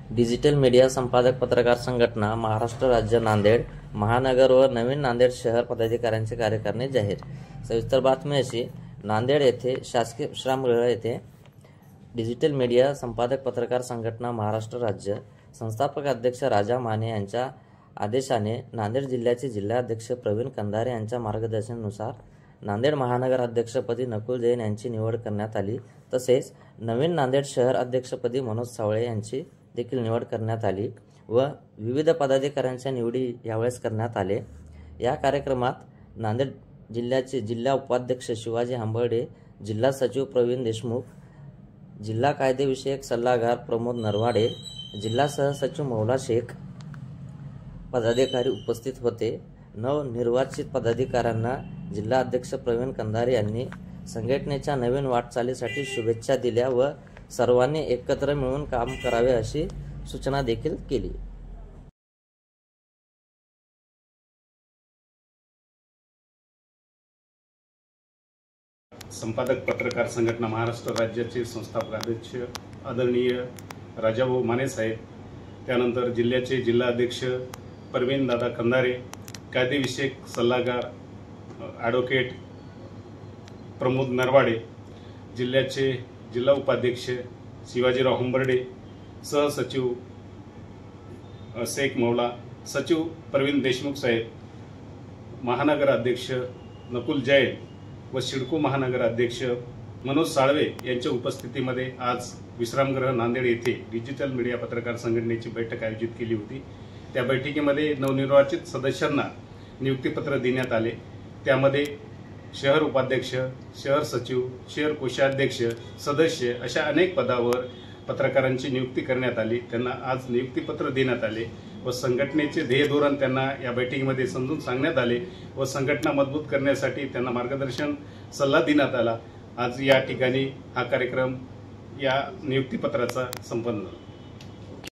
Digital media संपादक पत्रकार संघटना महाराष्ट्र राज्य नांदेड महानगर व नवीन नांदेड शहर पदाधिकाऱ्यांचे कार्यकारिणी जाहीर। सविस्तर बातमी अशी, नांदेड येथे शासकीय विश्रामगृह येथे डिजिटल मीडिया संपादक पत्रकार संघटना महाराष्ट्र राज्य संस्थापक अध्यक्ष राजा माने यांच्या आदेशाने नांदेड जिल्ह्याचे जिल्हाध्यक्ष प्रवीण कंधारे यांच्या मार्गदर्शनानुसार नांदेड महानगर अध्यक्षपदी नकुल जैन यांची निवड करण्यात आली। तसेच नवीन नांदेड शहर अध्यक्षपदी मनोज सावळे यांची देखील निवड करण्यात आली व विविध पदाधिकाऱ्यांच्या निवडी यावेळेस करण्यात आले। या कार्यक्रमात नांदेड जिल्ह्याचे जिल्हा उपाध्यक्ष शिवाजी हंबर्डे, जिल्हा सचिव प्रवीण देशमुख, जिल्हा कायदेविषयक सल्लागार प्रमोद नरवाडे, जिल्हा सहसचिव मौला शेख पदाधिकारी उपस्थित होते। नवनिर्वाचित पदाधिकाऱ्यांना जिल्हा अध्यक्ष प्रवीण कंधारे यांनी संघटनेच्या नवीन वाटचालीसाठी शुभेच्छा दिल्या व सर्वांनी एकत्र मिळून काम करावे अशी सूचना देखील केली। संपादक पत्रकार संघटना महाराष्ट्र राज्याचे संस्थापक अध्यक्ष आदरणीय राजाभाऊ माने साहेब, त्यानंतर जिल्ह्याचे जिल्हाध्यक्ष प्रवीण दादा कंधारे, कायदेविषयक सल्लागार ॲडव्होकेट प्रमोद नरवाडे, जिल्ह्याचे जिल्हा उपाध्यक्ष शिवाजीराव हंबर्डे, सहसचिव शेख मौला, सचिव प्रवीण देशमुख साहेब, महानगर अध्यक्ष नकुल जैन व सिडको महानगर अध्यक्ष मनोज साळवे यांच्या उपस्थितीमध्ये आज विश्रामगृह नांदेड येथे डिजिटल मीडिया पत्रकार संघटनेची बैठक आयोजित केली होती। त्या बैठकीमध्ये नवनिर्वाचित सदस्यांना नियुक्तीपत्र देण्यात आले। त्यामध्ये शहर उपाध्यक्ष, शहर सचिव, शहर कोषाध्यक्ष, सदस्य अशा अनेक पदावर पत्रकारांची नियुक्ती करण्यात आली। त्यांना आज नियुक्तीपत्र देण्यात आले व संघटनेचे ध्येय धोरण त्यांना या बैठकीमध्ये समजून सांगण्यात आले व संघटना मजबूत करण्यासाठी त्यांना मार्गदर्शन सल्ला देण्यात आला। आज या ठिकाणी हा कार्यक्रम या नियुक्तीपत्राचा संपन्न झाला।